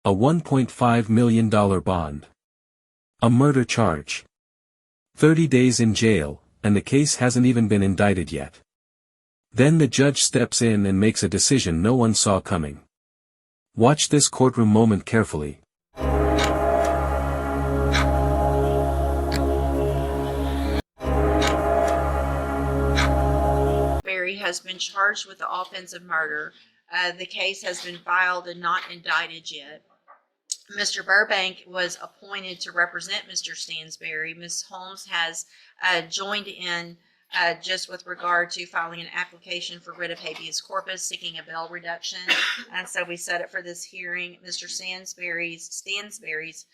A $1.5 million bond. A murder charge. 30 days in jail, and the case hasn't even been indicted yet. Then the judge steps in and makes a decision no one saw coming. Watch this courtroom moment carefully. Has been charged with the offense of murder. The case has been filed and not indicted yet. Mr. Burbank was appointed to represent Mr. Stanberry. Ms. Holmes has joined in just with regard to filing an application for writ of habeas corpus seeking a bail reduction. And so we set it for this hearing. Mr. Stanberry's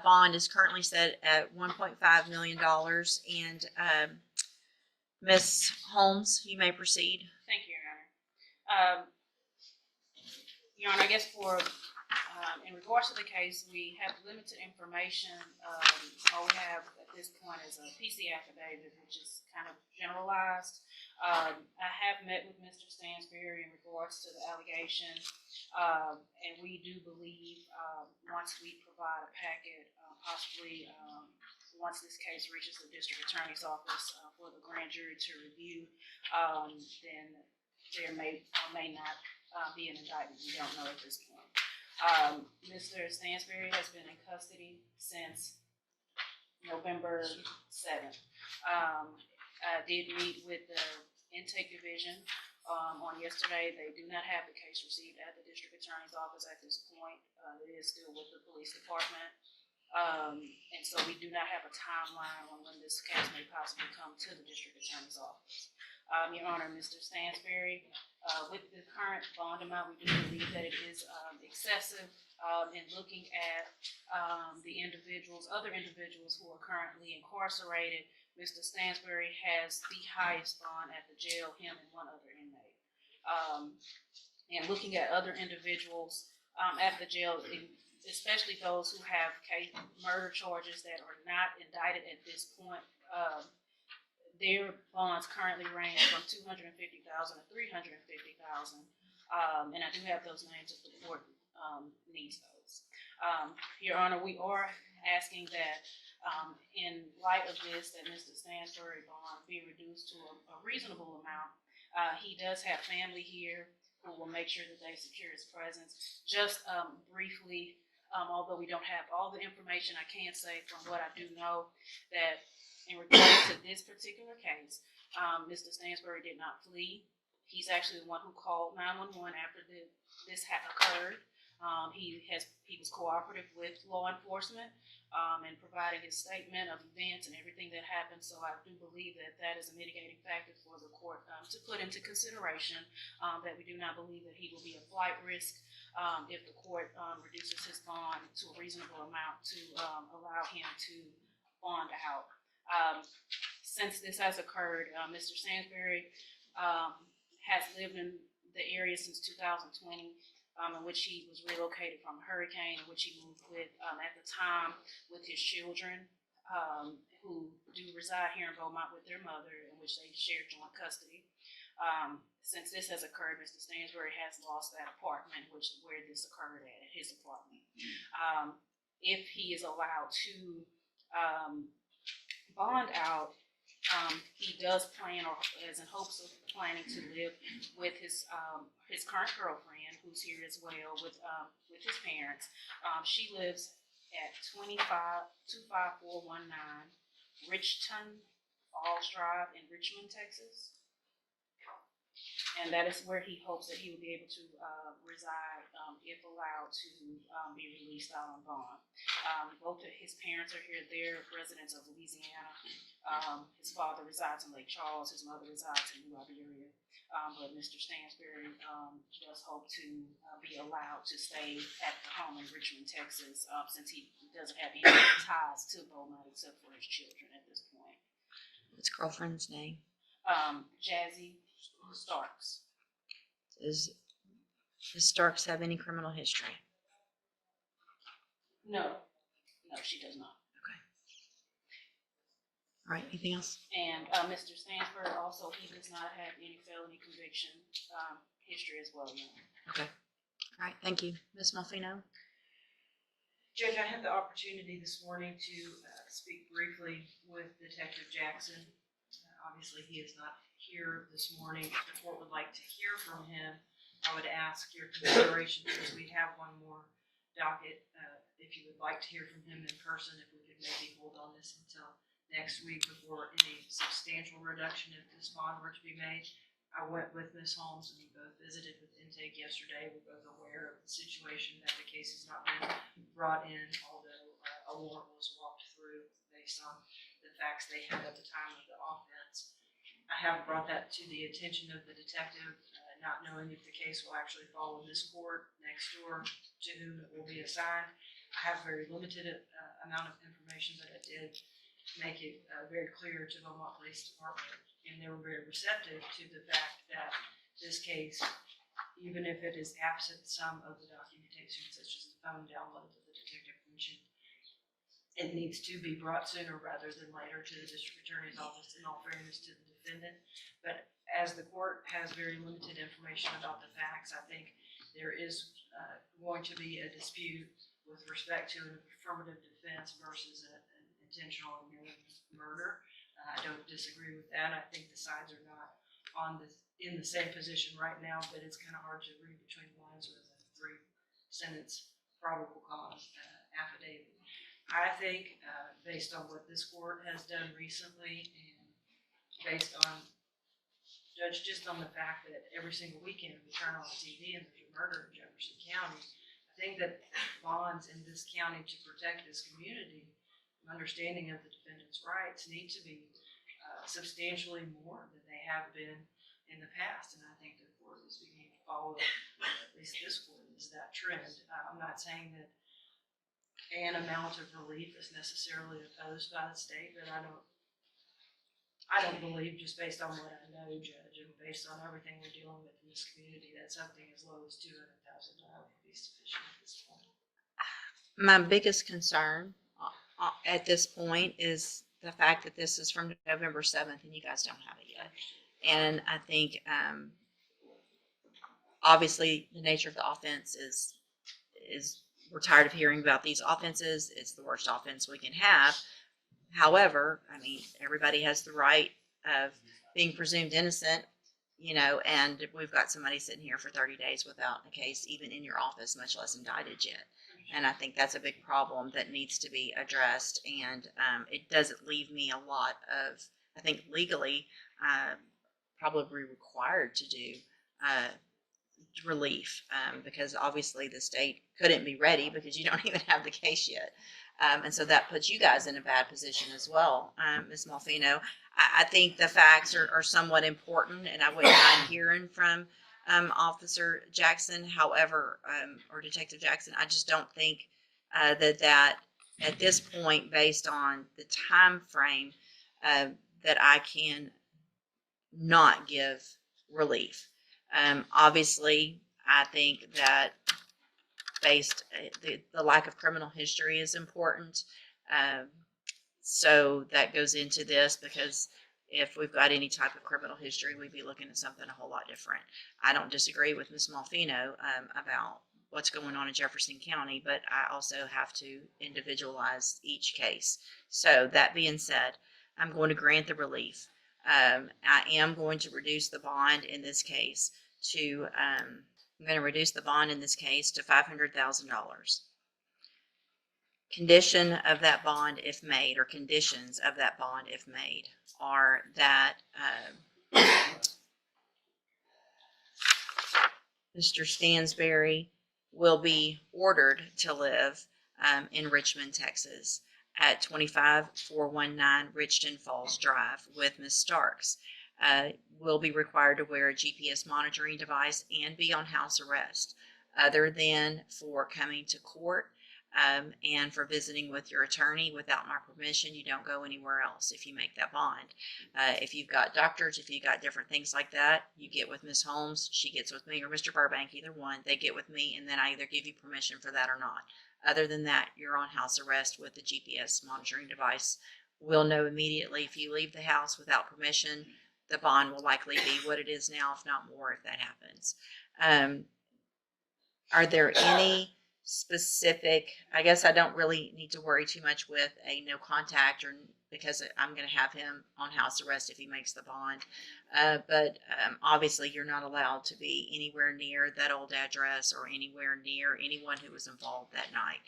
bond is currently set at $1.5 million. And Ms. Holmes, you may proceed. Thank you, Your Honor. Your Honor, I guess in regards to the case, we have limited information. All we have at this point is a PC affidavit, which is kind of generalized. I have met with Mr. Stanberry in regards to the allegation, and we do believe once we provide a packet, possibly once this case reaches the district attorney's office for the grand jury to review, then there may or may not be an indictment. We don't know at this point. Mr. Stanberry has been in custody since November 7th. I did meet with the intake division on yesterday. They do not have the case received at the district attorney's office at this point. It is still with the police department. And so we do not have a timeline on when this case may possibly come to the district attorney's office. Your Honor, Mr. Stanberry, with the current bond amount, we do believe that it is excessive. In looking at other individuals who are currently incarcerated, Mr. Stanberry has the highest bond at the jail, him and one other inmate. And looking at other individuals at the jail, especially those who have murder charges that are not indicted at this point, their bonds currently range from $250,000 to $350,000, and I do have those names if the court needs those. Your Honor, we are asking that, in light of this, that Mr. Stanberry bond be reduced to a reasonable amount. He does have family here who will make sure that they secure his presence. Just briefly. Although we don't have all the information, I can say from what I do know that in regards to this particular case, Mr. Stanberry did not flee. He's actually the one who called 911 after this occurred. He was cooperative with law enforcement and provided his statement of events and everything that happened. So I do believe that that is a mitigating factor for the court to put into consideration, that we do not believe that he will be a flight risk if the court reduces his bond to a reasonable amount to allow him to bond out. Since this has occurred, Mr. Stanberry has lived in the area since 2020. In which he was relocated from a hurricane, in which he moved with at the time with his children, who do reside here in Beaumont with their mother, in which they share joint custody. Since this has occurred, Mr. Stanberry has lost that apartment, where this occurred at his apartment. If he is allowed to bond out, he does plan, or is in hopes of planning, to live with his current girlfriend, who's here as well with his parents. She lives at 25419 Richmond Falls Drive in Richmond, Texas. And that is where he hopes that he will be able to reside if allowed to be released out on bond. Both of his parents are here. They're residents of Louisiana. His father resides in Lake Charles. His mother resides in New Iberia. But Mr. Stanberry does hope to be allowed to stay at the home in Richmond, Texas, since he doesn't have any ties to Beaumont except for his children at this point. What's girlfriend's name? Jazzy Starks. Does Ms. Starks have any criminal history? No, she does not. Okay. All right, anything else? And Mr. Stanberry also, he does not have any felony conviction history as well. Okay. All right, thank you. Ms. Malfino? Judge, I had the opportunity this morning to speak briefly with Detective Jackson. Obviously, he is not here this morning. If the court would like to hear from him, I would ask your consideration, because we have one more docket. If you would like to hear from him in person, if we could maybe hold on this until next week before any substantial reduction of this bond were to be made. I went with Ms. Holmes, and we both visited with intake yesterday. We're both aware of the situation that the case has not been brought in, although a warrant was walked through based on the facts they had at the time of the offense. I have brought that to the attention of the detective, not knowing if the case will actually fall in this court next door to whom it will be assigned. I have very limited amount of information, but I did make it very clear to the Beaumont Police Department, and they were very receptive to the fact that this case, even if it is absent some of the documentation, such as the phone download that the detective mentioned, it needs to be brought sooner rather than later to the district attorney's office, in all fairness to the defendant. But as the court has very limited information about the facts, I think there is going to be a dispute with respect to an affirmative defense versus an intentional murder. I don't disagree with that. I think the sides are not in the same position right now, but it's kind of hard to read between the lines with a 3-sentence probable cause affidavit. I think, based on what this court has done recently, and based on, Judge, just on the fact that every single weekend we turn on the TV and there's a murder in Jefferson County, I think that bonds in this county to protect this community, understanding of the defendant's rights, need to be substantially more than they have been in the past. And I think the court is beginning to follow, at least this court, is that trend. I'm not saying that an amount of relief is necessarily opposed by the state, but I don't believe, just based on what I know, Judge, and based on everything we're dealing with in this community, that something as low as $200,000 would be sufficient at this point. My biggest concern at this point is the fact that this is from November 7th and you guys don't have it yet. And I think, obviously the nature of the offense is we're tired of hearing about these offenses. It's the worst offense we can have. However, I mean, everybody has the right of being presumed innocent, you know, and we've got somebody sitting here for 30 days without a case even in your office, much less indicted yet. And I think that's a big problem that needs to be addressed. And it doesn't leave me a lot of, I think legally, probably required to do relief, because obviously the state couldn't be ready because you don't even have the case yet. And so that puts you guys in a bad position as well. Ms. Malfino, I think the facts are somewhat important, and I wouldn't mind hearing from Officer Jackson, however, or Detective Jackson. I just don't think that at this point, based on the time frame, that I can not give relief. Obviously, I think that the lack of criminal history is important. So that goes into this, because if we've got any type of criminal history, we'd be looking at something a whole lot different. I don't disagree with Ms. Malfino about what's going on in Jefferson County, but I also have to individualize each case. So that being said, I'm going to grant the relief. I am going to reduce the bond in this case to, I'm going to reduce the bond in this case to $500,000. Condition of that bond, if made, or conditions of that bond, if made, are that Mr. Stanberry will be ordered to live in Richmond, Texas, at 25419 Richton Falls Drive with Ms. Starks. Will be required to wear a GPS monitoring device and be on house arrest, other than for coming to court and for visiting with your attorney. Without my permission, you don't go anywhere else if you make that bond. If you've got doctors, if you've got different things like that, you get with Ms. Holmes, she gets with me, or Mr. Burbank, either one. They get with me, and then I either give you permission for that or not. Other than that, you're on house arrest with the GPS monitoring device. We'll know immediately if you leave the house without permission. The bond will likely be what it is now, if not more, if that happens. Are there any specific, I guess I don't really need to worry too much with a no contact, or because I'm going to have him on house arrest if he makes the bond. But obviously you're not allowed to be anywhere near that old address or anywhere near anyone who was involved that night.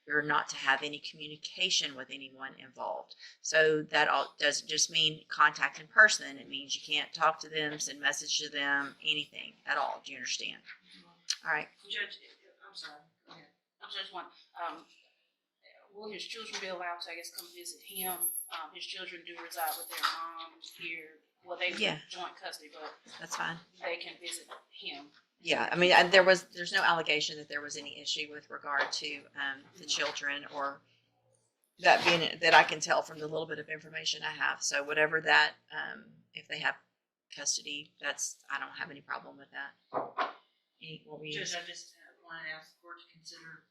You're not to have any communication with anyone involved. So that all doesn't just mean contact in person. It means you can't talk to them, send message to them, anything at all. Do you understand? All right. Judge, I'm sorry. Go ahead. I'm just one. Will his children be allowed to, I guess, come visit him? His children do reside with their mom here. Well, they joint custody, but that's fine. They can visit him. Yeah, I mean, there's no allegation that there was any issue with regard to the children, or that being that I can tell from the little bit of information I have. So whatever that, if they have custody, I don't have any problem with that. Judge, I just want to ask the court to consider,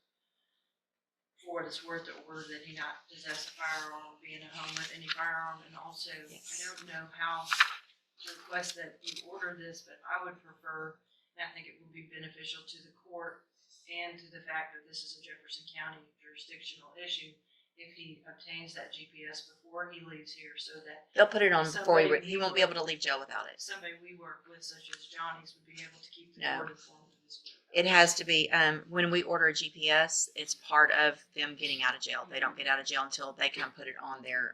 for what it's worth, the order that he not possess a firearm or be in a home with any firearm. And also, I don't know how to request that you order this, but I would prefer, and I think it would be beneficial to the court and to the fact that this is a Jefferson County jurisdictional issue, if he obtains that GPS before he leaves here, so that they'll put it on before he won't be able to leave jail without it. Somebody we work with, such as Johnny's, would be able to keep the No. court informed of this. It has to be, when we order a GPS, it's part of them getting out of jail. They don't get out of jail until they come put it on their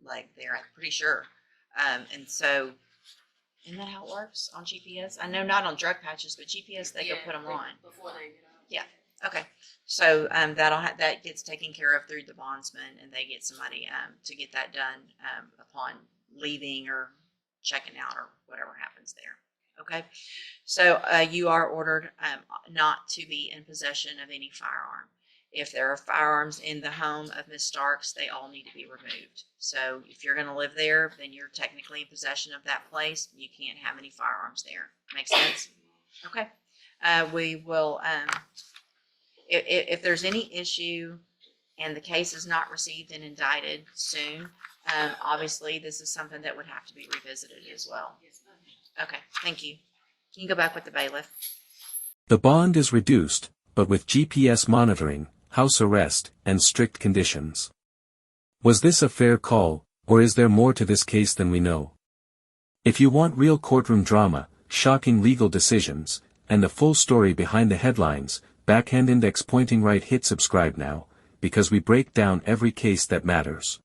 leg there, I'm pretty sure. And so, isn't that how it works on GPS? I know not on drug patches, but GPS, they can put them on. Before they get out. Yeah. Okay. So that gets taken care of through the bondsman, and they get somebody to get that done upon leaving or checking out or whatever happens there. Okay. So you are ordered not to be in possession of any firearm. If there are firearms in the home of Ms. Starks, they all need to be removed. So if you're going to live there, then you're technically in possession of that place. You can't have any firearms there. Make sense? Okay. We will, if there's any issue and the case is not received and indicted soon, obviously this is something that would have to be revisited as well. Okay, thank you. Can you go back with the bailiff? The bond is reduced, but with GPS monitoring, house arrest, and strict conditions. Was this a fair call, or is there more to this case than we know? If you want real courtroom drama, shocking legal decisions, and the full story behind the headlines, backhand index pointing right, hit subscribe now, because we break down every case that matters.